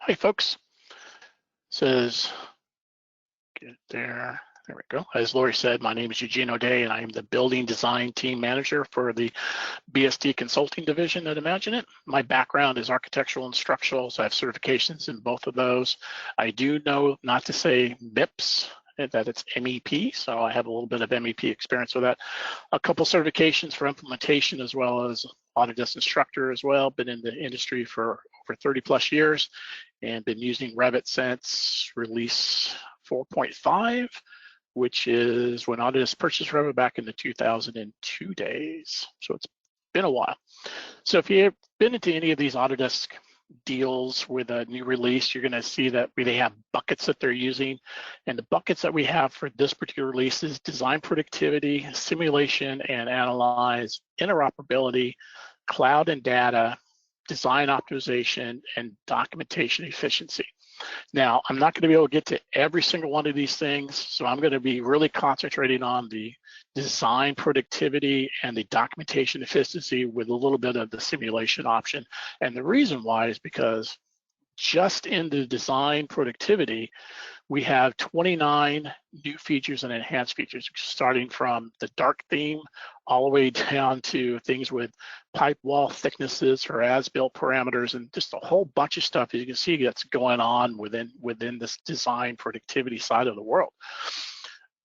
Hi folks, says, get there we go. As Lori said, my name is Eugene O'Day and I am the Building Design Team Manager for the BSD Consulting Division at IMAGINiT. My background is architectural and structural, so I have certifications in both of those. I do know not to say MIPS, that it's MEP, so I have a little bit of MEP experience with that. A couple certifications for implementation as well as Autodesk instructor as well. Been in the industry for over 30 plus years and been using Revit since release 4.5, which is when Autodesk purchased Revit back in the 2002 days. So it's been a while. So if you've been into any of these Autodesk deals with a new release, you're going to see that they have buckets that they're using, and the buckets that we have for this particular release is design productivity, simulation and analyze, interoperability, cloud and data, design optimization, and documentation efficiency. Now, I'm not going to be able to get to every single one of these things, so I'm going to be really concentrating on the design productivity and the documentation efficiency with a little bit of the simulation option. And the reason why is because just in the design productivity, we have 29 new features and enhanced features, starting from the dark theme all the way down to things with pipe wall thicknesses for as-built parameters and just a whole bunch of stuff, as you can see, that's going on within this design productivity side of the world.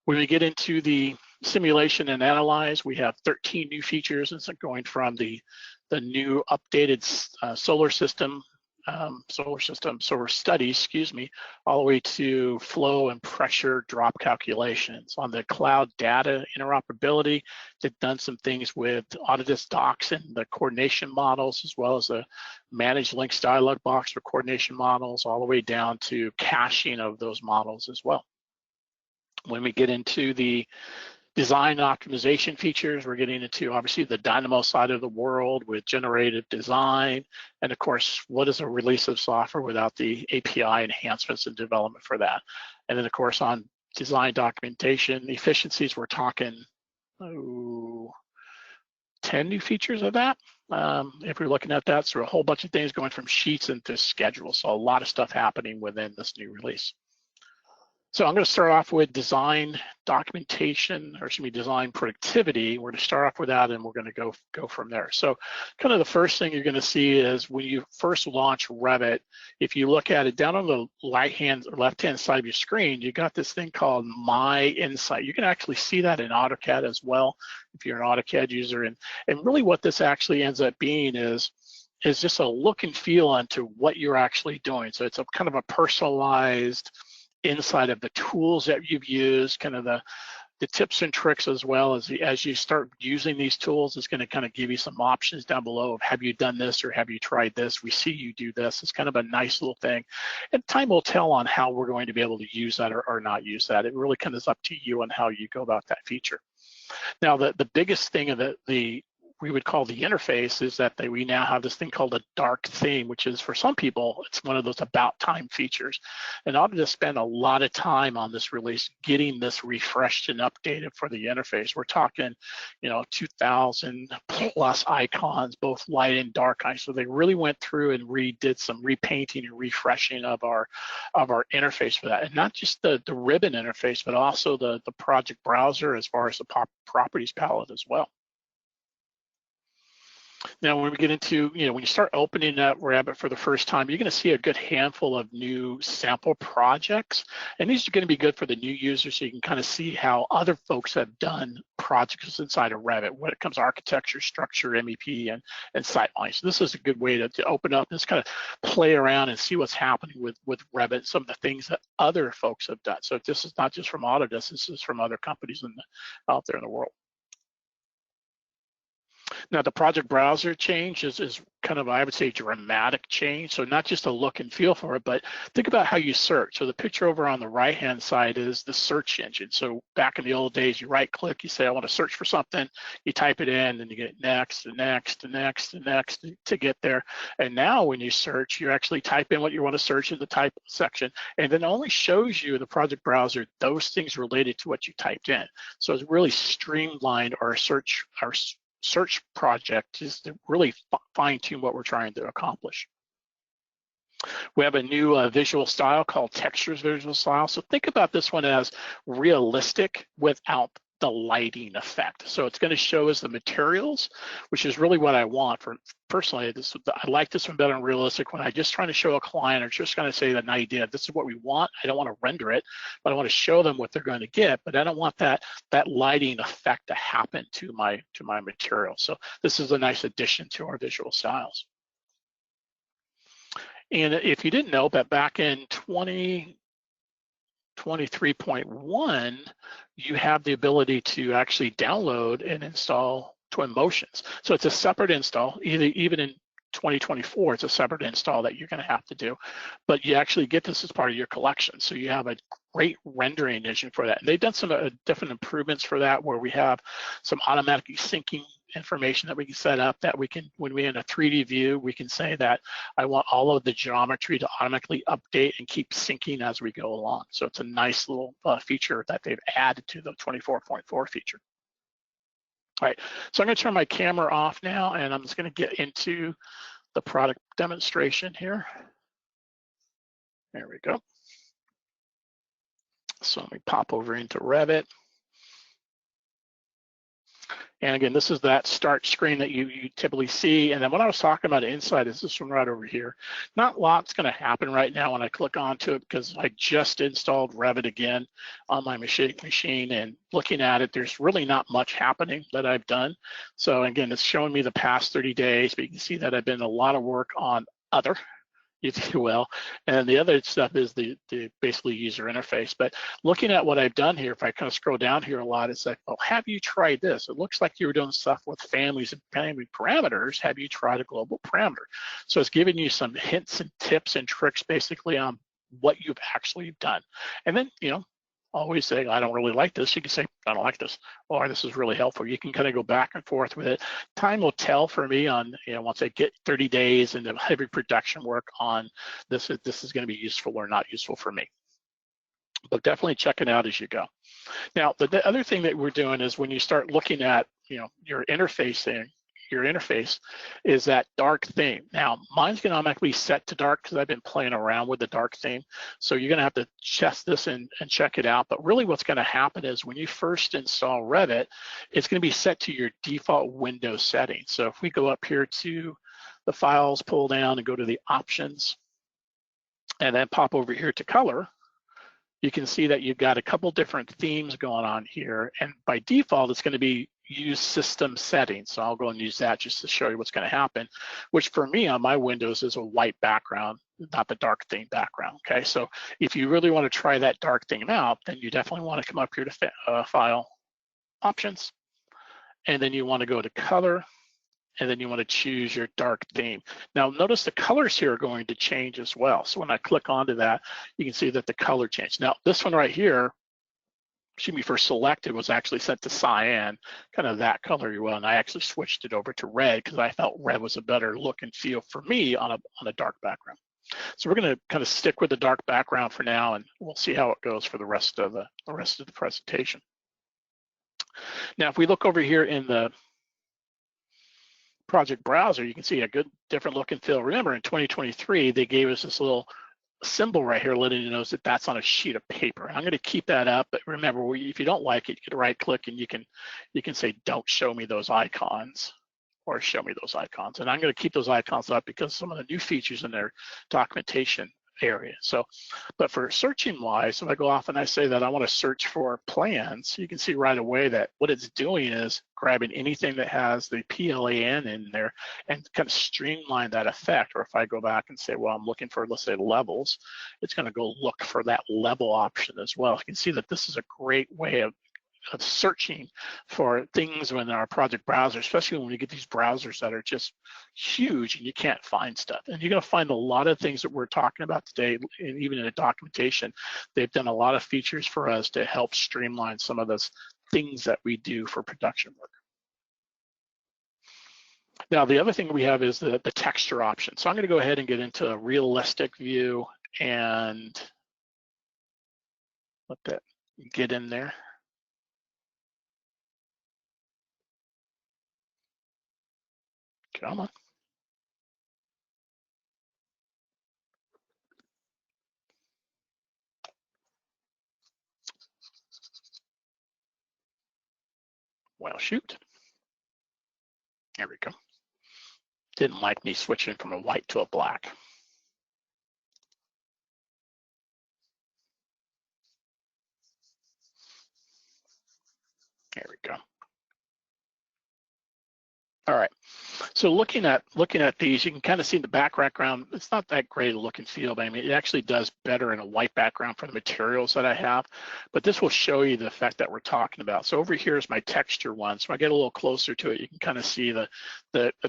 When we get into the simulation and analyze, we have 13 new features. It's going from the new updated solar studies, excuse me, all the way to flow and pressure drop calculations. On the cloud data interoperability, they've done some things with Autodesk Docs and the coordination models, as well as the managed links dialog box for coordination models, all the way down to caching of those models as well. When we get into the design optimization features, we're getting into obviously the Dynamo side of the world with generative design. And of course, what is a release of software without the API enhancements and development for that? And then of course on design documentation efficiencies, we're talking 10 new features of that. If we're looking at that, so a whole bunch of things going from sheets into schedules. So a lot of stuff happening within this new release. So I'm going to start off with design documentation, or excuse me, design productivity. We're going to start off with that, and we're going to go from there. So kind of the first thing you're going to see is when you first launch Revit, if you look at it down on the right-hand or left-hand side of your screen, you got this thing called My Insight. You can actually see that in AutoCAD as well, if you're an AutoCAD user. And really what this actually ends up being is just a look and feel onto what you're actually doing. So it's a kind of a personalized inside of the tools that you've used, kind of the tips and tricks, as well as you start using these tools. It's going to kind of give you some options down below of, have you done this or have you tried this? We see you do this. It's kind of a nice little thing, and time will tell on how we're going to be able to use that or not use that. It really kind of is up to you on how you go about that feature. Now, the biggest thing of we would call the interface is that we now have this thing called a dark theme, which is, for some people, it's one of those about time features. And Autodesk spent a lot of time on this release getting this refreshed and updated for the interface. We're talking, 2,000 plus icons, both light and dark. So they really went through and redid some repainting and refreshing of our interface for that. And not just the ribbon interface, but also the project browser, as far as the properties palette as well. Now, when we get into, when you start opening that Revit for the first time, you're going to see a good handful of new sample projects. And these are going to be good for the new users, so you can kind of see how other folks have done projects inside of Revit when it comes to architecture, structure, MEP, and sightline. So this is a good way to open up and just kind of play around and see what's happening with Revit, some of the things that other folks have done. So this is not just from Autodesk, this is from other companies out there in the world. Now, the project browser change is kind of, I would say, dramatic change. So not just a look and feel for it, but think about how you search. So the picture over on the right-hand side is the search engine. So back in the old days, you right-click, you say, I want to search for something, you type it in, and you get next and next and next and next to get there. And now when you search, you actually type in what you want to search in the type section, and then only shows you, the project browser, those things related to what you typed in. So it's really streamlined our search project is to really fine-tune what we're trying to accomplish. We have a new visual style called Textures Visual Style. So think about this one as realistic without the lighting effect. So it's going to show us the materials, which is really what I want. For personally, I like this one better than realistic when I just trying to show a client or just going to say an idea. This is what we want. I don't want to render it, but I want to show them what they're going to get. But I don't want that lighting effect to happen to my material. So this is a nice addition to our visual styles. And if you didn't know, but back in 23.1, you have the ability to actually download and install TWINMOTIONs. So it's a separate install, even in 2024, it's a separate install that you're going to have to do, but you actually get this as part of your collection. So you have a great rendering engine for that. And they've done some different improvements for that, where we have some automatically syncing information that we can set up, that we can, when we're in a 3D view, we can say that I want all of the geometry to automatically update and keep syncing as we go along. So it's a nice little feature that they've added to the 24.4 feature. All right, so I'm going to turn my camera off now, and I'm just going to get into the product demonstration here. There we go. So let me pop over into Revit. And again, this is that start screen that you typically see. And then what I was talking about inside is this one right over here. Not a lot's going to happen right now when I click onto it, because I just installed Revit again on my machine, and looking at it, there's really not much happening that I've done. So again, it's showing me the past 30 days, but you can see that I've been a lot of work on other, if you will. And the other stuff is the basically user interface. But looking at what I've done here, if I kind of scroll down here a lot, it's like, oh, have you tried this? It looks like you were doing stuff with families and family parameters. Have you tried a global parameter? So it's giving you some hints and tips and tricks basically on what you've actually done. And then, you know, always say, I don't really like this. You can say, I don't like this, or this is really helpful. You can kind of go back and forth with it. Time will tell for me on, you know, once I get 30 days into heavy production work on this is going to be useful or not useful for me. But definitely check it out as you go. Now, the other thing that we're doing is when you start looking at, you know, your interface is that dark theme. Now, mine's gonna automatically set to dark because I've been playing around with the dark theme. So you're gonna have to test this and check it out. But really what's gonna happen is when you first install Revit, it's gonna be set to your default window setting. So if we go up here to the files, pull down and go to the options, and then pop over here to color, you can see that you've got a couple different themes going on here. And by default, it's gonna be use system settings. So I'll go and use that just to show you what's going to happen, which for me on my windows is a white background, not the dark theme background. Okay, so if you really want to try that dark theme out, then you definitely want to come up here to file, options, and then you want to go to color, and then you want to choose your dark theme. Now notice the colors here are going to change as well. So when I click onto that, you can see that the color changed. Now this one right here, for selected, was actually set to cyan, kind of that color you will, and I actually switched it over to red because I felt red was a better look and feel for me on a dark background. So we're going to kind of stick with the dark background for now, and we'll see how it goes for the rest of the presentation. Now, if we look over here in the project browser, you can see a good different look and feel. Remember, in 2023, they gave us this little symbol right here letting you know that that's on a sheet of paper. And I'm going to keep that up, but remember, if you don't like it, you can right click and you can say don't show me those icons, or show me those icons. And I'm going to keep those icons up because some of the new features in their documentation area. So, but for searching wise, if I go off and I say that I want to search for plans, you can see right away that what it's doing is grabbing anything that has the PLAN in there and kind of streamline that effect. Or if I go back and say, well, I'm looking for, let's say, levels, it's going to go look for that level option as well. You can see that this is a great way of searching for things within our project browser, especially when you get these browsers that are just huge and you can't find stuff. And you're going to find a lot of things that we're talking about today, and even in the documentation, they've done a lot of features for us to help streamline some of those things that we do for production work. Now, the other thing we have is the texture option. So I'm going to go ahead and get into a realistic view and let that get in there. Come on. Well, shoot. There we go. Didn't like me switching from a white to a black. There we go. All right. So looking at these, you can kind of see the background. It's not that great a look and feel, but I mean, it actually does better in a white background for the materials that I have. But this will show you the effect that we're talking about. So over here is my texture one. So I get a little closer to it, you can kind of see the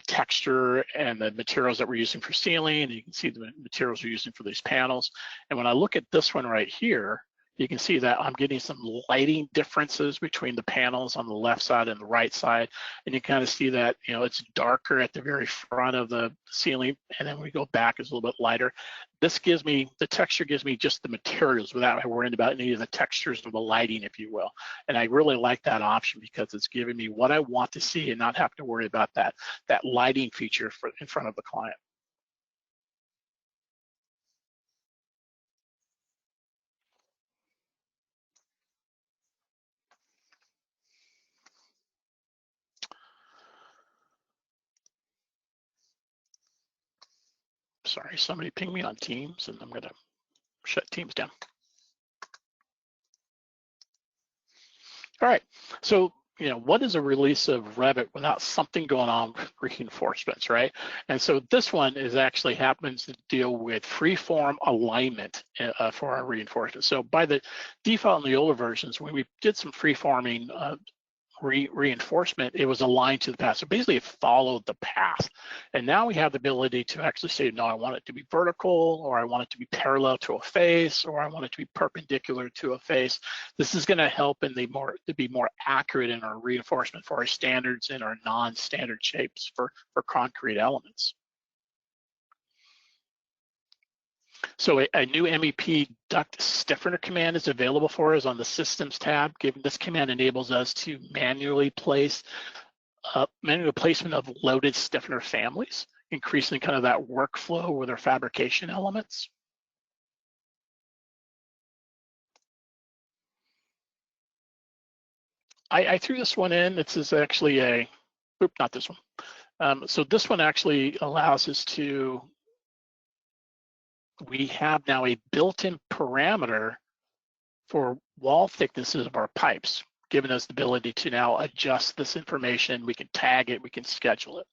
texture and the materials that we're using for ceiling, and you can see the materials we're using for these panels. And when I look at this one right here, you can see that I'm getting some lighting differences between the panels on the left side and the right side. And you kind of see that, you know, it's darker at the very front of the ceiling. And then when we go back, it's a little bit lighter. This gives me, the texture gives me just the materials without worrying about any of the textures or the lighting, if you will. And I really like that option because it's giving me what I want to see and not have to worry about that lighting feature in front of the client. Sorry, somebody pinged me on Teams and I'm gonna shut Teams down. All right, so you know, what is a release of Revit without something going on with reinforcements, right? And so this one is actually happens to deal with freeform alignment for our reinforcement. So by the default in the older versions, when we did some freeforming reinforcement, it was aligned to the path. So basically it followed the path. And now we have the ability to actually say, no, I want it to be vertical, or I want it to be parallel to a face, or I want it to be perpendicular to a face. This is gonna help in to be more accurate in our reinforcement for our standards and our non-standard shapes for concrete elements. So a new MEP duct stiffener command is available for us on the Systems tab. This command enables us to manual placement of loaded stiffener families, increasing kind of that workflow with our fabrication elements. I threw this one in. This is actually not this one. So this one actually allows us to, we have now a built-in parameter for wall thicknesses of our pipes, giving us the ability to now adjust this information. We can tag it, we can schedule it.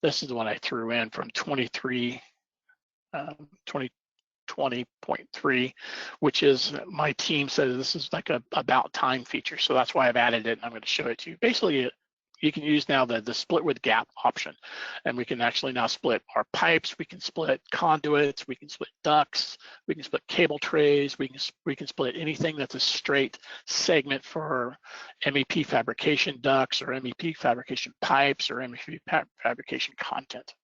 This is the one I threw in from 2020.3, which is, my team says this is like a about time feature. So that's why I've added it, and I'm going to show it to you. Basically, you can use now the split with gap option, and we can actually now split our pipes, we can split conduits, we can split ducts, we can split cable trays, we can split anything that's a straight segment for MEP fabrication ducts or MEP fabrication pipes or MEP fabrication content.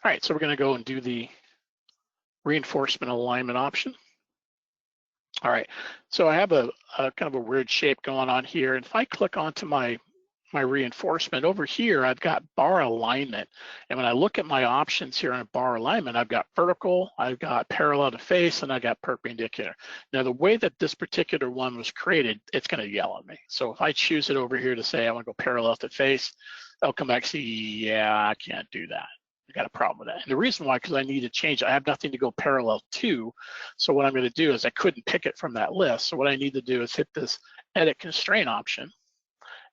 All right, so we're gonna go and do the reinforcement alignment option. All right, so I have a kind of a weird shape going on here. And if I click onto my reinforcement over here, I've got bar alignment. And when I look at my options here on bar alignment, I've got vertical, I've got parallel to face, and I got perpendicular. Now the way that this particular one was created, it's gonna yell at me. So if I choose it over here to say I wanna go parallel to face, I'll come back and say, yeah, I can't do that. I got a problem with that. And the reason why, because I need to change, I have nothing to go parallel to. So what I'm going to do is I couldn't pick it from that list. So what I need to do is hit this edit constraint option.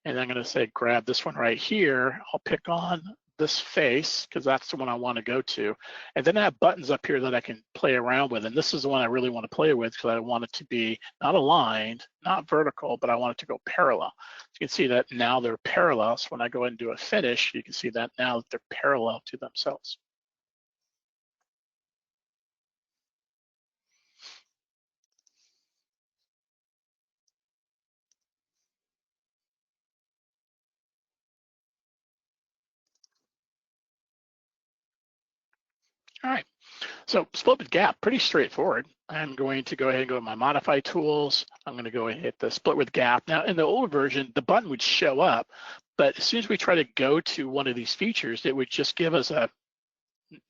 And I'm going to say, grab this one right here. I'll pick on this face because that's the one I want to go to. And then I have buttons up here that I can play around with. And this is the one I really want to play with because I want it to be not aligned, not vertical, but I want it to go parallel. So you can see that now they're parallel. So when I go ahead and do a finish, you can see that now that they're parallel to themselves. All right, so split with gap, pretty straightforward. I'm going to go ahead and go to my modify tools. I'm going to go and hit the split with gap. Now in the old version, the button would show up, But as soon as we try to go to one of these features, it would just give us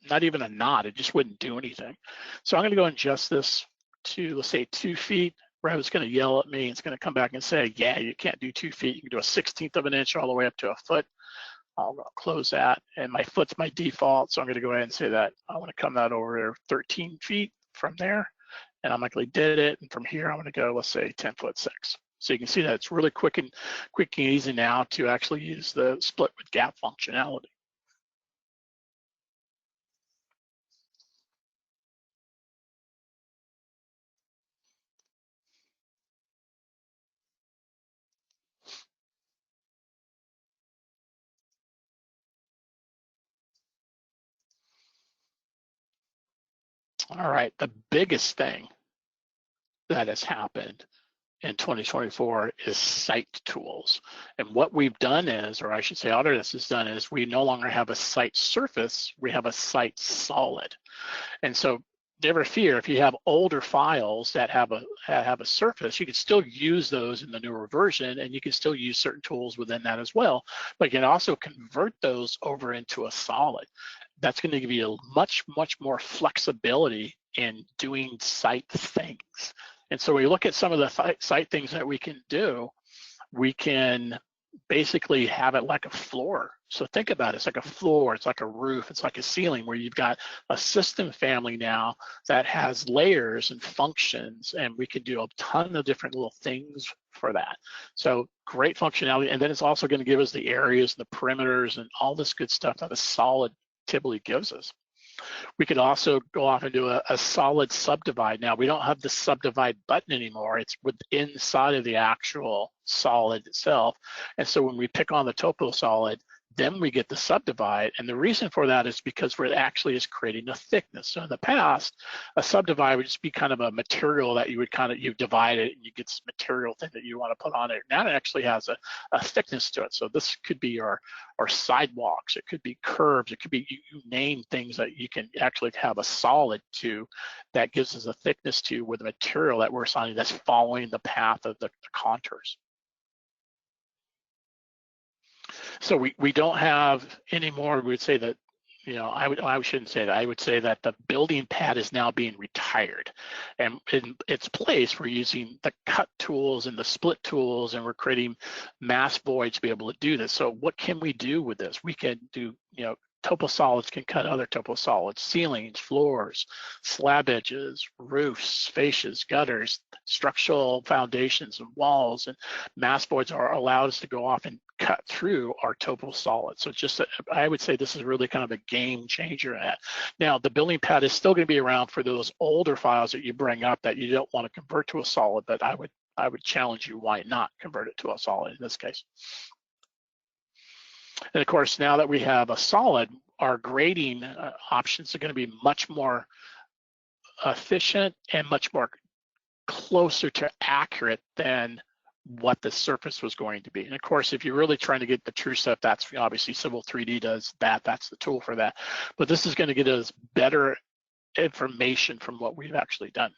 not even a nod. It just wouldn't do anything. So I'm going to go and adjust this to, let's say, 2 feet. Revit's going to yell at me. It's going to come back and say, yeah, you can't do 2 feet. You can do a 1/16 of an inch all the way up to a foot. I'll close that, and my foot's my default. So I'm going to go ahead and say that I want to come that over 13 feet from there. And I likely did it. And from here, I'm going to go, let's say 10'6". So you can see that it's really quick and easy now to actually use the split with gap functionality. All right, the biggest thing that has happened in 2024 is site tools. And what we've done is, or I should say Autodesk has done, is we no longer have a site surface, we have a site solid. And so never fear, if you have older files that have a surface, you can still use those in the newer version, and you can still use certain tools within that as well, but you can also convert those over into a solid. That's going to give you much more flexibility in doing site things. And so we look at some of the site things that we can do. We can basically have it like a floor. So think about it, it's like a floor, it's like a roof, it's like a ceiling, where you've got a system family now that has layers and functions, and we can do a ton of different little things for that. So great functionality. And then it's also going to give us the areas, the perimeters, and all this good stuff that a solid typically gives us. We could also go off and do a solid subdivide. Now, we don't have the subdivide button anymore. It's inside of the actual solid itself. And so when we pick on the TOPOSOLID, then we get the subdivide. And the reason for that is because it actually is creating a thickness. So in the past, a subdivide would just be kind of a material that you would you divide it and you get this material thing that you want to put on it. Now it actually has a thickness to it. So this could be our sidewalks, it could be curbs, it could be, you name things that you can actually have a solid to that gives us a thickness to with the material that we're assigning that's following the path of the contours. So we don't have anymore, we would say that, you know, I shouldn't say that. I would say that the building pad is now being retired. And in its place, we're using the cut tools and the split tools, and we're creating mass voids to be able to do this. So what can we do with this? We can do, you know, TOPOSOLIDs can cut other TOPOSOLIDs, ceilings, floors, slab edges, roofs, fascias, gutters, structural foundations and walls, and mass voids are allowed us to go off and cut through our TOPOSOLID. So just, I would say this is really kind of a game changer at. Now, the building pad is still going to be around for those older files that you bring up that you don't want to convert to a solid, but I would challenge you, why not convert it to a solid in this case? And of course, now that we have a solid, our grading options are going to be much more efficient and much more closer to accurate than what the surface was going to be. And of course, if you're really trying to get the true stuff, that's obviously Civil 3D does that. That's the tool for that. But this is going to get us better information from what we've actually done.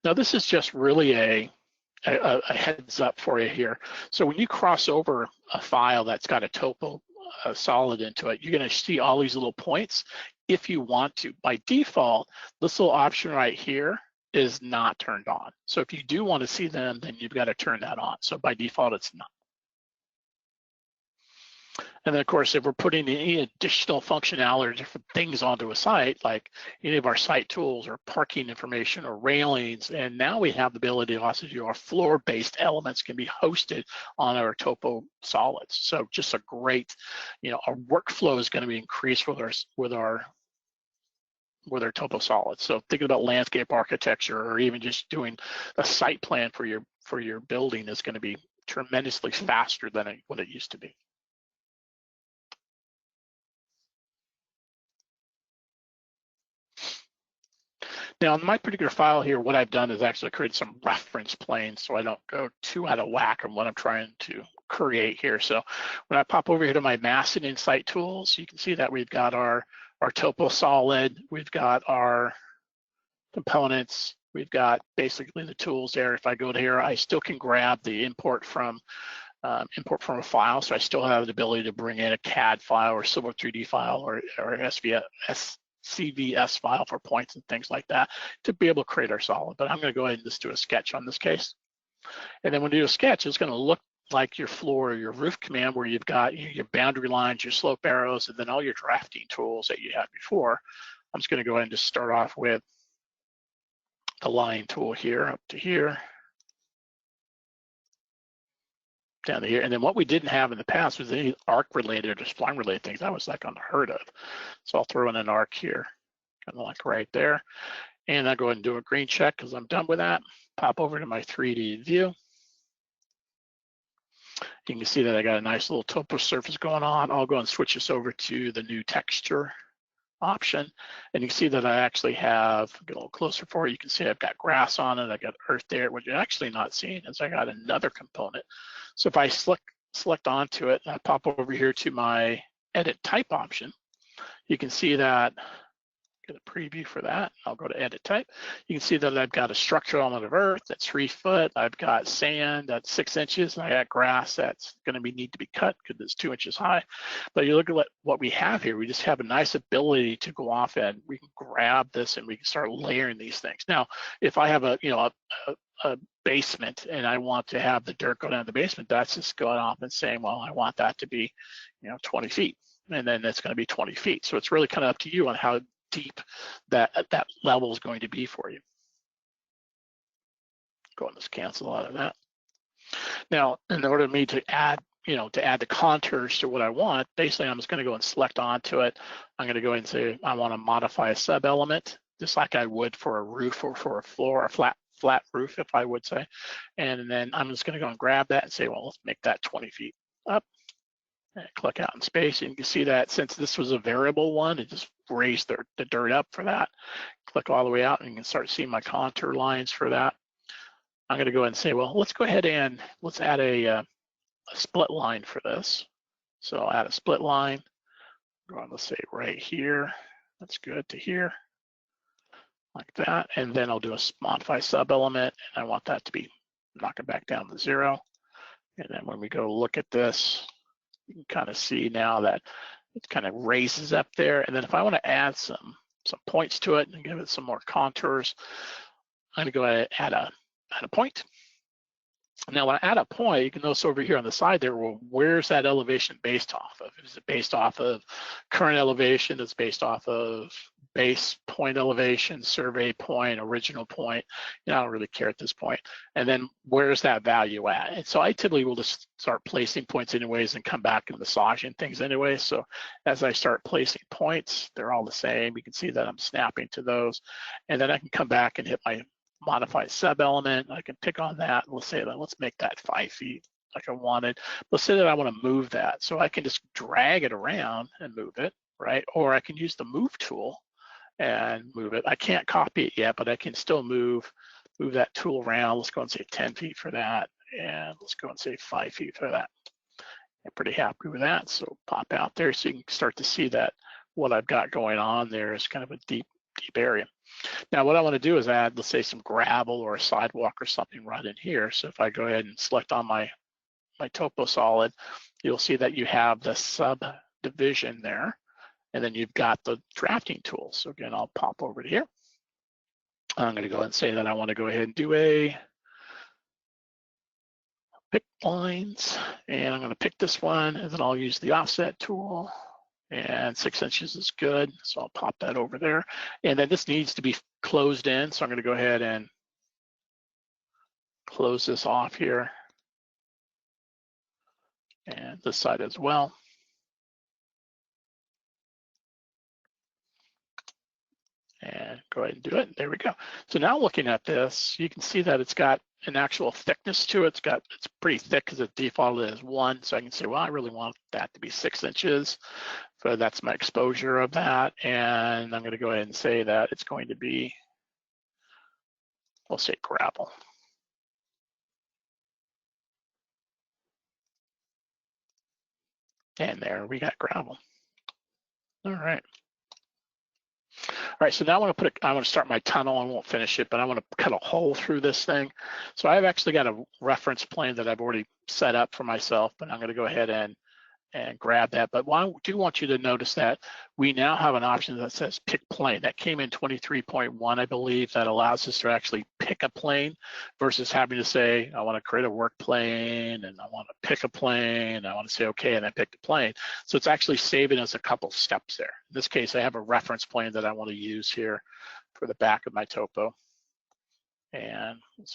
Now, this is just really a heads up for you here. So when you cross over a file that's got a TOPOSOLID into it, you're going to see all these little points. If you want to, by default, this little option right here is not turned on. So if you do want to see them, then you've got to turn that on. So by default, it's not. And then of course, if we're putting any additional functionality or different things onto a site, like any of our site tools or parking information or railings, and now we have the ability to also do our floor-based elements can be hosted on our TOPOSOLIDs. So just a great, you know, our workflow is going to be increased with our TOPOSOLIDs. So thinking about landscape architecture or even just doing a site plan for your building is going to be tremendously faster than what it used to be. Now, in my particular file here, what I've done is actually create some reference planes so I don't go too out of whack on what I'm trying to create here. So when I pop over here to my Massing and Site Tools, you can see that we've got our TOPOSOLID, we've got our components, we've got basically the tools there. If I go to here, I still can grab the import from import from a file, so I still have the ability to bring in a CAD file or Civil 3D file or CVS file for points and things like that to be able to create our solid. But I'm going to go ahead and just do a sketch on this case. And then when you do a sketch, it's going to look like your floor or your roof command where you've got your boundary lines, your slope arrows, and then all your drafting tools that you had before. I'm just going to go ahead and just start off with the line tool here up to here, down to here. And then what we didn't have in the past was any arc related or spline related things. That was like unheard of. So I'll throw in an arc here, kind of like right there. And I'll go ahead and do a green check because I'm done with that. Pop over to my 3D view. You can see that I got a nice little topo surface going on. I'll go and switch this over to the new texture option. And you can see that I actually have, get a little closer for you, you can see I've got grass on it, I got earth there. What you're actually not seeing is I got another component. So if I select onto it, and I pop over here to my edit type option, you can see that, get a preview for that. I'll go to edit type. You can see that I've got a structural element of earth that's 3 foot. I've got sand that's 6 inches, and I got grass that's going to need to be cut because it's 2 inches high. But you look at what we have here. We just have a nice ability to go off and we can grab this and we can start layering these things. Now, if I have a basement and I want to have the dirt go down the basement, that's just going off and saying, well, I want that to be 20 feet, and then it's going to be 20 feet. So it's really kind of up to you on how deep that level is going to be for you. Go and just cancel out of that. Now, in order for me to add, to add the contours to what I want, basically I'm just going to go and select onto it. I'm going to go ahead and say I want to modify a sub element, just like I would for a roof or for a floor, a flat roof, if I would say. And then I'm just going to go and grab that and say, well, let's make that 20 feet up. And click out in space, and you can see that since this was a variable one, it just raised the dirt up for that. Click all the way out and you can start seeing my contour lines for that. I'm going to go ahead and say, well, let's go ahead and let's add a split line for this. So I'll add a split line. Go on, let's say right here. That's good to here, like that. And then I'll do a modify sub element, and I want that to be, knock it back down to 0. And then when we go look at this, you can kind of see now that it kind of raises up there. And then if I want to add some points to it and give it some more contours, I'm going to go ahead and add a point. Now, when I add a point, you can notice over here on the side there, well, where's that elevation based off of? Is it based off of current elevation? It's based off of base point elevation, survey point, original point. I don't really care at this point. And then where's that value at? And so I typically will just start placing points anyways and come back and massaging things anyway. So as I start placing points, they're all the same. You can see that I'm snapping to those. And then I can come back and hit my modify sub element. I can pick on that. Let's say that, let's make that 5 feet like I wanted. Let's say that I want to move that. So I can just drag it around and move it, right? Or I can use the move tool and move it. I can't copy it yet, but I can still move that tool around. Let's go and say 10 feet for that. And let's go and say 5 feet for that. I'm pretty happy with that. So pop out there so you can start to see that what I've got going on there is kind of a deep area. Now what I want to do is add, let's say, some gravel or a sidewalk or something right in here. So if I go ahead and select on my TOPOSOLID, you'll see that you have the subdivision there. And then you've got the drafting tools. So again, I'll pop over to here. I'm going to go ahead and say that I want to go ahead and do a pick lines. And I'm going to pick this one, and then I'll use the offset tool. And 6 inches is good. So I'll pop that over there. And then this needs to be closed in. So I'm going to go ahead and close this off here. And this side as well. And go ahead and do it. There we go. So now looking at this, you can see that it's got an actual thickness to it. It's pretty thick because the default is 1. So I can say, well, I really want that to be 6 inches. So that's my exposure of that. And I'm going to go ahead and say that it's going to be, we'll say gravel. And there we got gravel. All right. right, so now I want to start my tunnel. I won't finish it, but I want to cut a hole through this thing. So I've actually got a reference plane that I've already set up for myself, but I'm going to go ahead and grab that. But I do want you to notice that we now have an option that says pick plane. That came in 23.1, I believe, that allows us to actually pick a plane versus having to say, I want to create a work plane and I want to pick a plane. I want to say, okay, and then pick the plane. So it's actually saving us a couple steps there. In this case, I have a reference plane that I want to use here for the back of my topo. And let's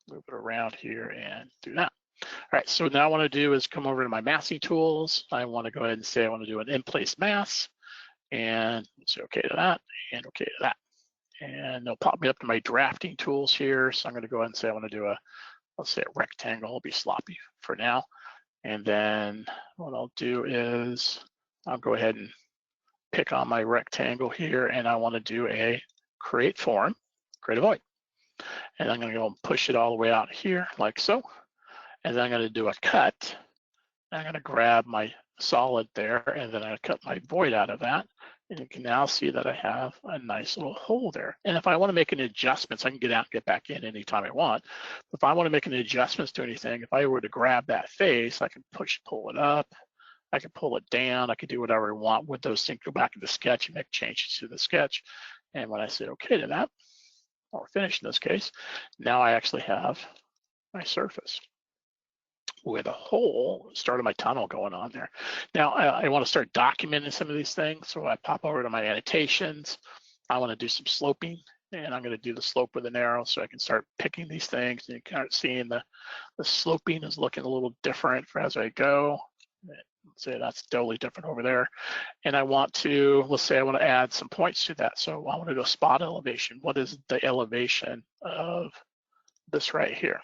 move it around here and do that. All right, so now what I want to do is come over to my massing tools. I want to go ahead and say I want to do an in-place mass, and say okay to that, and okay to that. And they'll pop me up to my drafting tools here. So I'm going to go ahead and say I want to do let's say a rectangle. It'll be sloppy for now. And then what I'll do is I'll go ahead and pick on my rectangle here, and I want to do a create form, create a void. And I'm going to go and push it all the way out here like so. And then I'm going to do a cut. I'm going to grab my solid there, and then I cut my void out of that. And you can now see that I have a nice little hole there. And if I want to make any adjustments, I can get out and get back in anytime I want. If I want to make any adjustments to anything, if I were to grab that face, I can pull it up. I can pull it down. I can do whatever I want with those things. Go back to the sketch and make changes to the sketch. And when I say okay to that, or finish in this case, now I actually have my surface with a hole, start of my tunnel going on there. Now I want to start documenting some of these things. So I pop over to my annotations. I want to do some sloping, and I'm going to do the slope with an arrow so I can start picking these things. And you can start seeing the sloping is looking a little different as I go. Let's say that's totally different over there. And I want to, let's say I want to add some points to that. So I want to do a spot elevation. What is the elevation of this right here?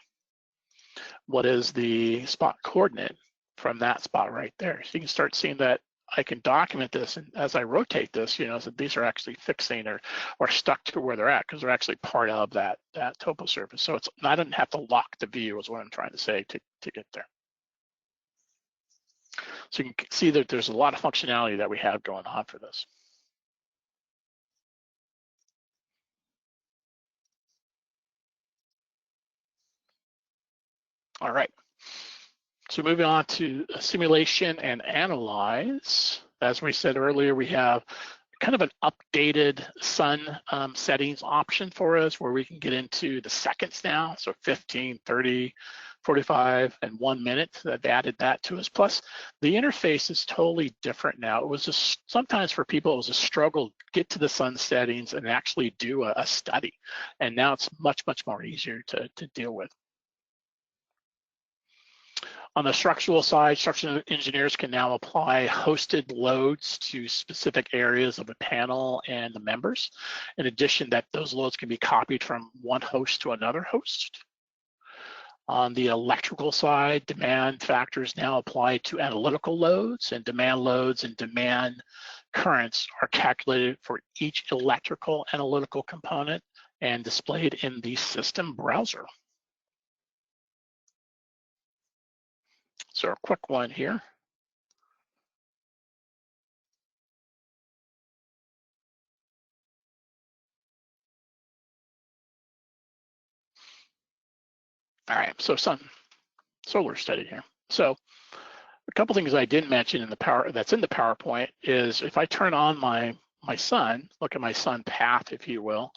What is the spot coordinate from that spot right there? So you can start seeing that I can document this, and as I rotate this, you know, so these are actually fixing or stuck to where they're at because they're actually part of that topo surface. So I don't have to lock the view is what I'm trying to say to get there. So you can see that there's a lot of functionality that we have going on for this. All right, so moving on to simulation and analyze. As we said earlier, we have kind of an updated sun settings option for us where we can get into the seconds now. So 15, 30, 45, and 1 minute. They've added that to us. Plus, the interface is totally different now. It was just sometimes for people, it was a struggle to get to the sun settings and actually do a study. And now it's much, much more easier to deal with. On the structural side, structural engineers can now apply hosted loads to specific areas of a panel and the members. In addition, that those loads can be copied from one host to another host. On the electrical side, demand factors now apply to analytical loads, and demand currents are calculated for each electrical analytical component and displayed in the system browser. So a quick one here. All right, so solar study here. So a couple things I didn't mention in the PowerPoint is if I turn on my sun, look at my sun path, if you will,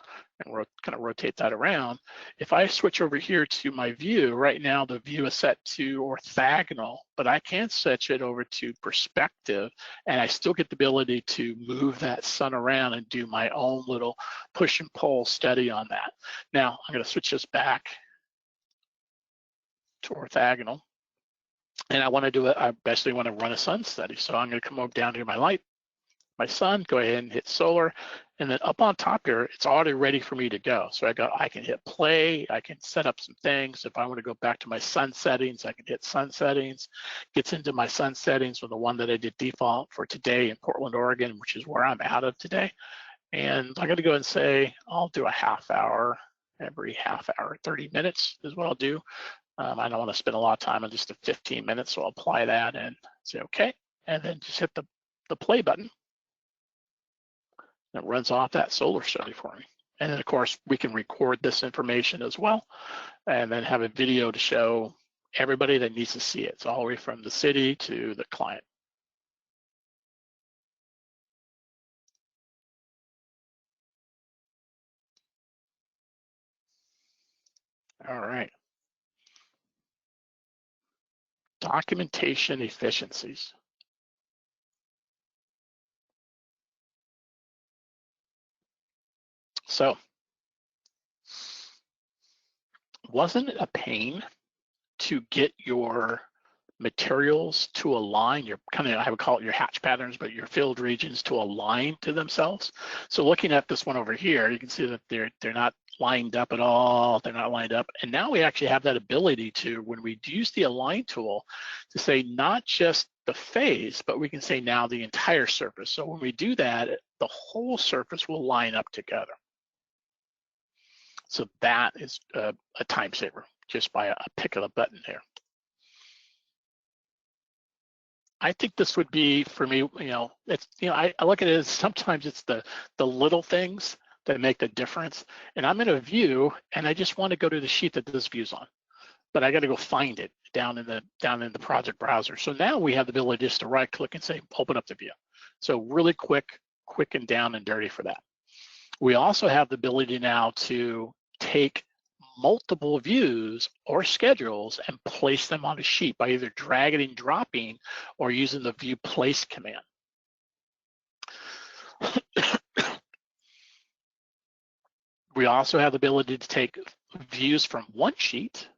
and we'll kind of rotate that around. If I switch over here to my view, right now the view is set to orthogonal, but I can switch it over to perspective, and I still get the ability to move that sun around and do my own little push and pull study on that. Now I'm going to switch this back to orthogonal, and I want to do it. I basically want to run a sun study. So I'm going to come over down to my light, my sun, go ahead and hit solar, and then up on top here, it's already ready for me to go. So I can hit play, I can set up some things. If I want to go back to my sun settings, I can hit sun settings, gets into my sun settings with the one that I did default for today in Portland, Oregon, which is where I'm out of today. And I'm going to go and say, I'll do a half hour, every half hour, 30 minutes is what I'll do. I don't want to spend a lot of time on just the 15 minutes, so I'll apply that and say okay, and then just hit the play button. It runs off that solar study for me. And then of course, we can record this information as well, and then have a video to show everybody that needs to see it. It's all the way from the city to the client. All right. Documentation efficiencies. So, wasn't it a pain to get your materials to align, your kind of, I would call it your hatch patterns, but your filled regions to align to themselves? So looking at this one over here, you can see that they're not lined up at all. They're not lined up. And now we actually have that ability to, when we use the align tool, to say not just the face, but we can say now the entire surface. So when we do that, the whole surface will line up together. So that is a time saver just by a pick of the button here. I think this would be, for me, it's, I look at it as sometimes it's the little things that make the difference. And I'm in a view and I just want to go to the sheet that this view's on, but I got to go find it down in the project browser. So now we have the ability just to right click and say, open up the view. So really quick and down and dirty for that. We also have the ability now to take multiple views or schedules and place them on a sheet by either dragging and dropping or using the view place command. We also have the ability to take views from one sheet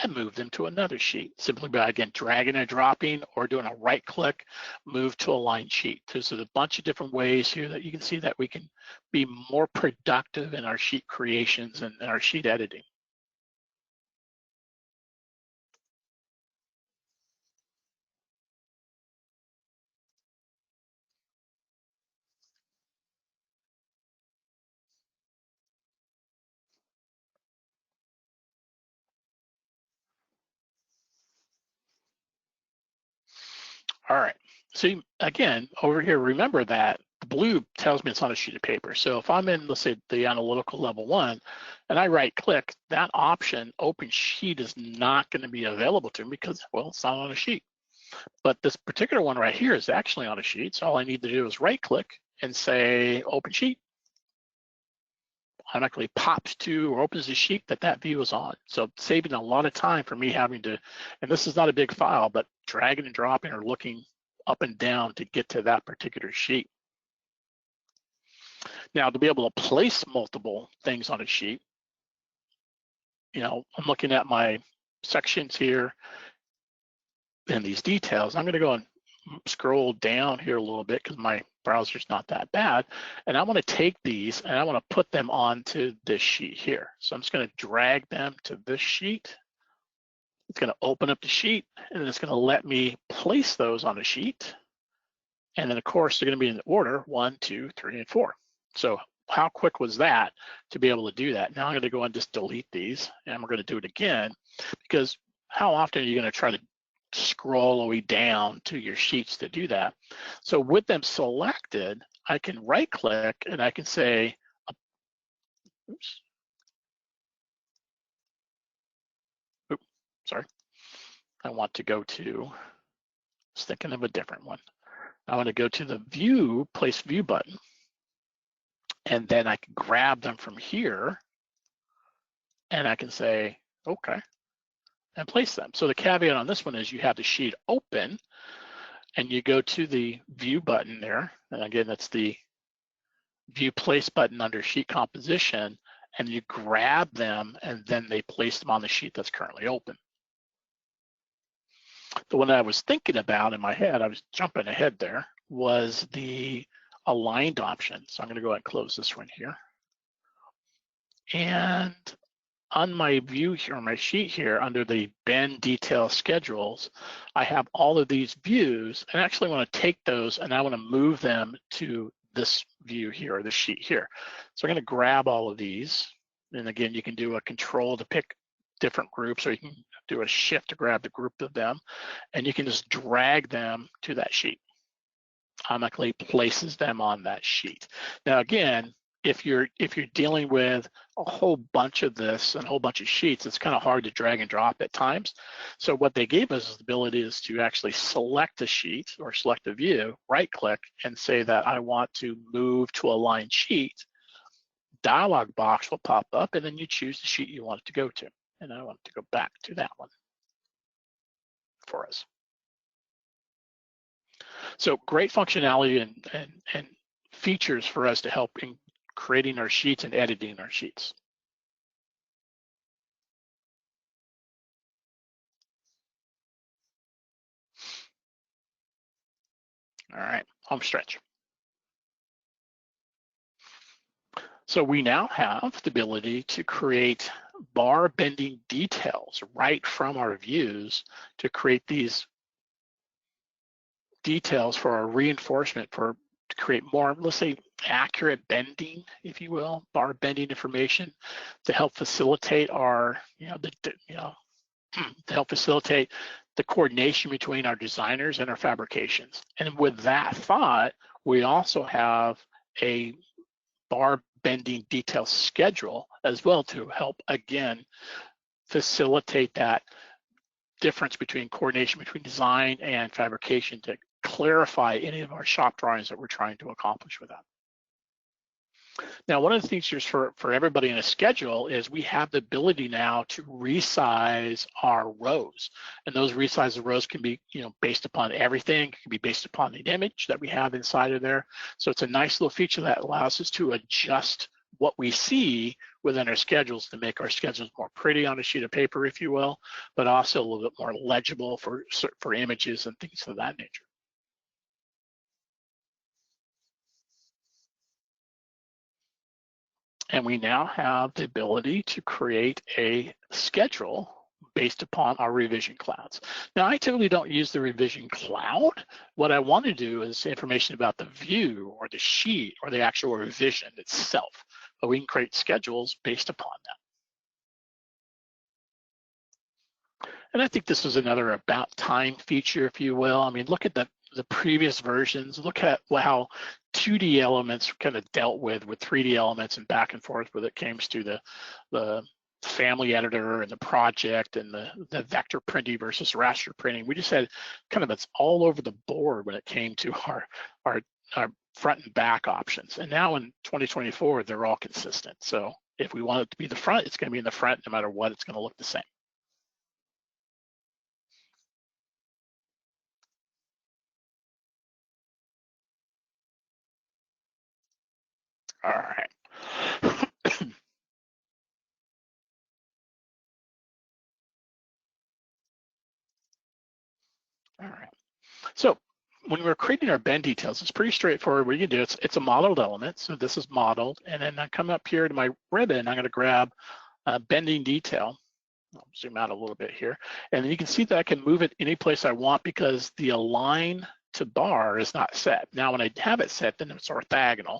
and move them to another sheet, simply by, again, dragging and dropping or doing a right click, move to align sheet. There's a bunch of different ways here that you can see that we can be more productive in our sheet creations and our sheet editing. All right, so again, over here, remember that the blue tells me it's on a sheet of paper. So if I'm in, let's say, the analytical level 1, and I right click, that option, open sheet, is not gonna be available to me because, well, it's not on a sheet. But this particular one right here is actually on a sheet. So all I need to do is right click and say, open sheet. Automatically pops to or opens the sheet that view is on. So saving a lot of time for me having to, and this is not a big file, but dragging and dropping or looking up and down to get to that particular sheet. Now, to be able to place multiple things on a sheet, I'm looking at my sections here and these details. I'm gonna go and scroll down here a little bit because my browser's not that bad. And I want to take these and I want to put them onto this sheet here. So I'm just going to drag them to this sheet. It's going to open up the sheet and it's going to let me place those on a sheet. And then of course they're going to be in order 1, 2, 3, and 4. So how quick was that to be able to do that? Now I'm going to go and just delete these and we're going to do it again, because how often are you going to try to scroll all the way down to your sheets to do that? So with them selected, I can right click and I can say, oops, sorry, I want to go to, I was thinking of a different one. I want to go to the view, place view button, and then I can grab them from here and I can say, okay, and place them. So the caveat on this one is you have the sheet open and you go to the view button there. And again, that's the view place button under sheet composition, and you grab them and then they place them on the sheet that's currently open. The one that I was thinking about in my head, I was jumping ahead there, was the aligned option. So I'm gonna go ahead and close this one here. And on my view here, on my sheet here, under the bin detail schedules, I have all of these views, and I actually want to take those and I want to move them to this view here, or this sheet here. So I'm going to grab all of these, and again, you can do a control to pick different groups, or you can do a shift to grab the group of them, and you can just drag them to that sheet. automatically places them on that sheet. Now again, if you're dealing with a whole bunch of this and a whole bunch of sheets, it's kind of hard to drag and drop at times. So what they gave us is the ability is to actually select a sheet or select a view, right click, and say that I want to move to a line sheet. Dialog box will pop up, and then you choose the sheet you want it to go to. And I want it to go back to that one for us. So great functionality and features for us to help in creating our sheets and editing our sheets. All right, home stretch. So we now have the ability to create bar bending details right from our views to create these details for our reinforcement to create more, let's say, accurate bending, if you will, bar bending information to help facilitate our, to help facilitate the coordination between our designers and our fabrications. And with that thought, we also have a bar bending detail schedule as well to help, again, facilitate that difference between coordination between design and fabrication to clarify any of our shop drawings that we're trying to accomplish with that. Now, one of the features for everybody in a schedule is we have the ability now to resize our rows. And those resized rows can be, based upon everything. It can be based upon the image that we have inside of there. So it's a nice little feature that allows us to adjust what we see within our schedules to make our schedules more pretty on a sheet of paper, if you will, but also a little bit more legible for images and things of that nature. And we now have the ability to create a schedule based upon our revision clouds. Now, I typically don't use the revision cloud. What I want to do is information about the view or the sheet or the actual revision itself, but we can create schedules based upon that. And I think this is another about time feature, if you will. I mean, look at the previous versions, look at how 2D elements kind of dealt with 3D elements and back and forth when it came to the family editor and the project and the vector printing versus raster printing. We just had kind of it's all over the board when it came to our front and back options. And now in 2024, they're all consistent. So if we want it to be the front, it's going to be in the front no matter what, it's going to look the same. All right. All right. So when we're creating our bend details, it's pretty straightforward. What you can do, it's a modeled element. So this is modeled. And then I come up here to my ribbon, I'm going to grab bending detail. I'll zoom out a little bit here. And then you can see that I can move it any place I want because the align to bar is not set. Now, when I have it set, then it's orthogonal.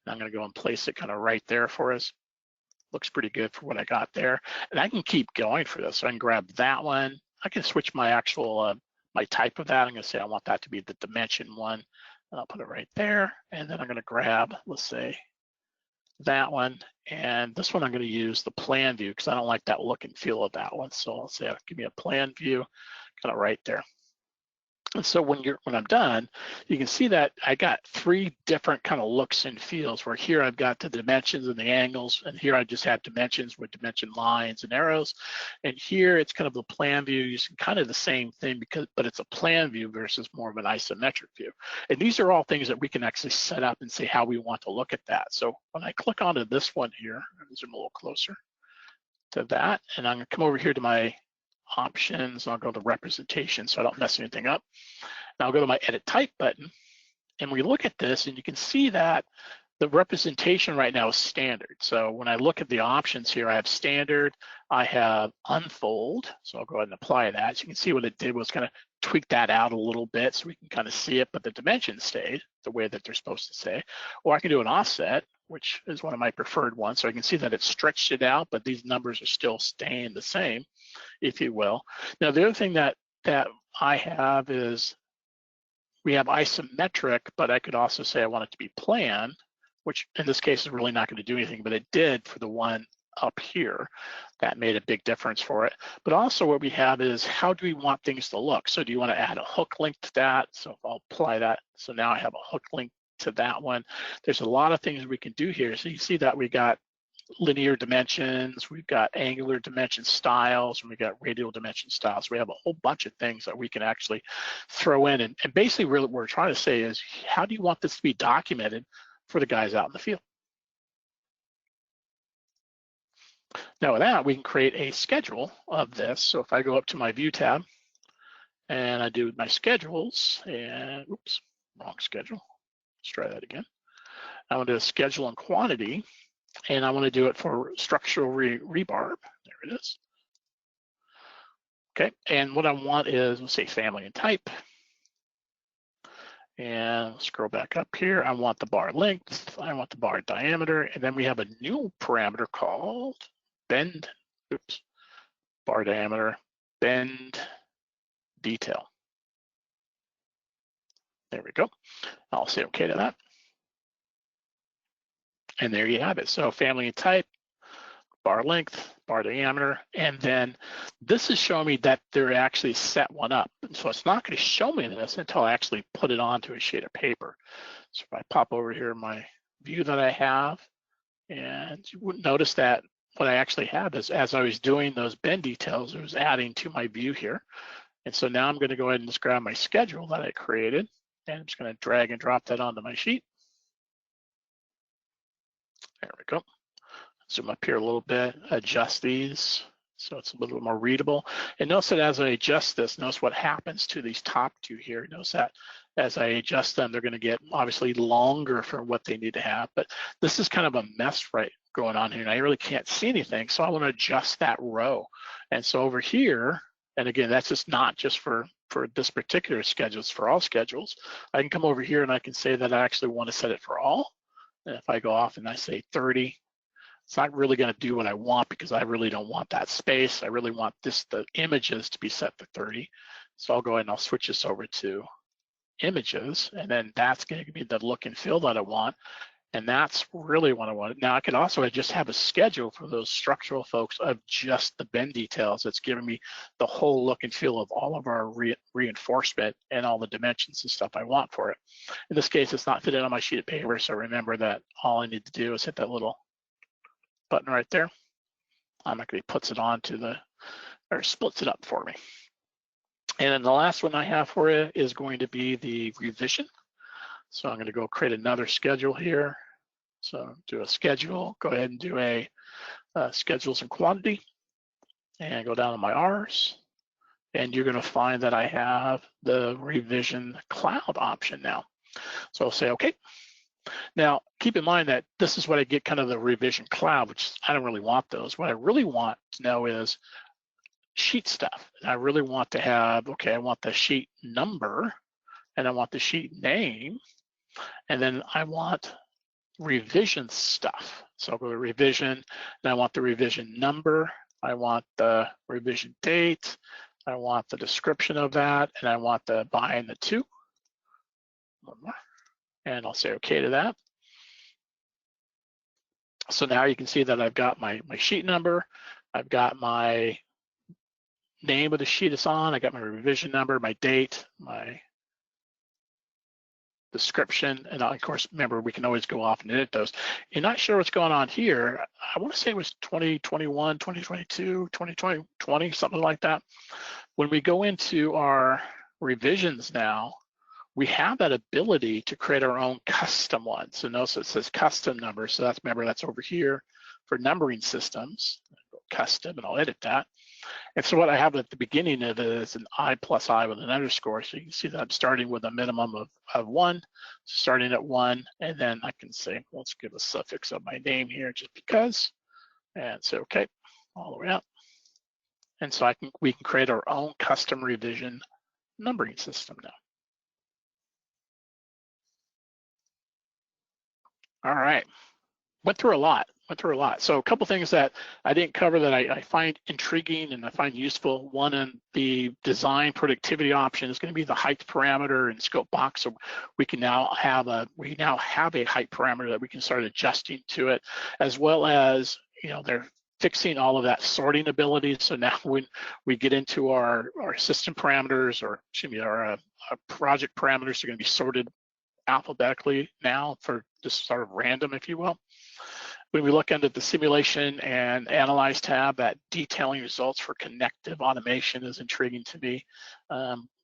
And I'm going to go and place it kind of right there for us. Looks pretty good for what I got there. And I can keep going for this. So I can grab that one. I can switch my actual, my type of that. I'm going to say I want that to be the dimension one. And I'll put it right there. And then I'm going to grab, let's say, that one. And this one I'm going to use the plan view because I don't like that look and feel of that one. So I'll say, give me a plan view, kind of right there. And so when I'm done, you can see that I got 3 different kind of looks and feels where here I've got the dimensions and the angles, and here I just have dimensions with dimension lines and arrows. And here it's kind of the plan view using kind of the same thing but it's a plan view versus more of an isometric view. And these are all things that we can actually set up and say how we want to look at that. So when I click onto this one here, I'm gonna zoom a little closer to that, and I'm gonna come over here to my options. I'll go to representation so I don't mess anything up. And I'll go to my edit type button, and we look at this and you can see that the representation right now is standard. So when I look at the options here, I have standard, I have unfold. So I'll go ahead and apply that. So you can see what it did was kind of tweak that out a little bit so we can kind of see it, but the dimensions stayed the way that they're supposed to stay. Or I can do an offset, which is one of my preferred ones. So I can see that it stretched it out, but these numbers are still staying the same, if you will. Now, the other thing that I have is we have isometric, but I could also say I want it to be plan, which in this case is really not going to do anything, but it did for the one up here. That made a big difference for it. But also what we have is, how do we want things to look? So do you want to add a hook link to that? So I'll apply that. So now I have a hook link to that one. There's a lot of things we can do here. So you see that we got linear dimensions, we've got angular dimension styles, and we've got radial dimension styles. We have a whole bunch of things that we can actually throw in. And basically really what we're trying to say is, how do you want this to be documented for the guys out in the field? Now with that, we can create a schedule of this. So if I go up to my view tab and I do my schedules, and oops, wrong schedule. Let's try that again. I want to do a schedule and quantity, and I want to do it for structural rebar. There it is. Okay, and what I want is, let's say family and type. And scroll back up here. I want the bar length, I want the bar diameter, and then we have a new parameter called bend, oops, bar diameter, bend detail. There we go. I'll say okay to that. And there you have it. So family and type, bar length, bar diameter, and then this is showing me that they're actually set one up. And so it's not going to show me this until I actually put it onto a sheet of paper. So if I pop over here my view that I have, and you wouldn't notice that what I actually have is, as I was doing those bend details, it was adding to my view here. And so now I'm going to go ahead and just grab my schedule that I created, and I'm just going to drag and drop that onto my sheet. There we go. Zoom up here a little bit, adjust these so it's a little more readable. And notice that as I adjust this, notice what happens to these top two here. Notice that as I adjust them, they're going to get obviously longer for what they need to have. But this is kind of a mess right going on here, and I really can't see anything. So I want to adjust that row. And so over here, and again, that's just not just for this particular schedule, it's for all schedules. I can come over here and I can say that I actually want to set it for all. And if I go off and I say 30, it's not really going to do what I want, because I really don't want that space. I really want the images to be set to 30. So I'll go ahead and I'll switch this over to images, and then that's going to give me the look and feel that I want. And that's really what I want. Now I could also just have a schedule for those structural folks of just the bend details. It's giving me the whole look and feel of all of our reinforcement and all the dimensions and stuff I want for it. In this case, it's not fitting on my sheet of paper, so remember that all I need to do is hit that little button right there. Automatically puts it onto or splits it up for me. And then the last one I have for you is going to be the revision. So I'm going to go create another schedule here. So do a schedule, go ahead and do a schedules and quantity, and go down to my R's. And you're going to find that I have the revision cloud option now. So I'll say, okay. Now, keep in mind that this is what I get, kind of the revision cloud, which I don't really want those. What I really want to know is sheet stuff. And I really want to have, okay, I want the sheet number, and I want the sheet name, and then I want revision stuff. So I'll go to revision, and I want the revision number, I want the revision date, I want the description of that, and I want the by and the to. One more. And I'll say okay to that. So now you can see that I've got my sheet number, I've got my name of the sheet it's on, I got my revision number, my date, my description, and of course, remember, we can always go off and edit those. You're not sure what's going on here. I want to say it was 2021, 2022, 2020, something like that. When we go into our revisions now, we have that ability to create our own custom ones. So notice it says custom number. So that's, remember, that's over here for numbering systems. Custom, and I'll edit that. And so what I have at the beginning of it is an I plus I with an underscore. So you can see that I'm starting with a minimum of 1, starting at 1, and then I can say, let's give a suffix of my name here just because, and say okay, all the way up. And so we can create our own custom revision numbering system now. All right. went through a lot. So a couple things that I didn't cover that I find intriguing and I find useful. One, in the design productivity option is going to be the height parameter and scope box. So we now have a height parameter that we can start adjusting to it, as well as, you know, they're fixing all of that sorting ability. So now when we get into our system parameters, or excuse me, our project parameters are going to be sorted alphabetically now for just sort of random, if you will. When we look under the simulation and analyze tab, that detailing results for connective automation is intriguing to me.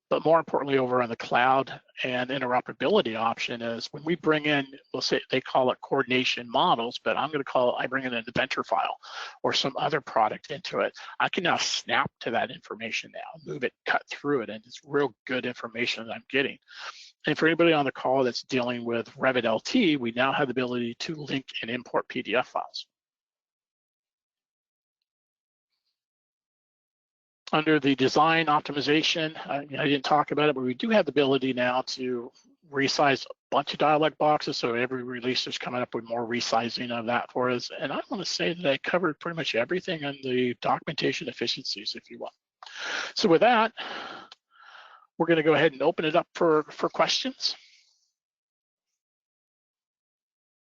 But more importantly, over on the cloud and interoperability option is when we bring in, we'll say they call it coordination models, but I'm going to call it, I bring in an inventor file or some other product into it. I can now snap to that information now, move it, cut through it, and it's real good information that I'm getting. And for anybody on the call that's dealing with Revit LT, we now have the ability to link and import PDF files. Under the design optimization, I didn't talk about it, but we do have the ability now to resize a bunch of dialog boxes. So every release is coming up with more resizing of that for us. And I want to say that I covered pretty much everything on the documentation efficiencies, if you will. So with that, we're going to go ahead and open it up for questions.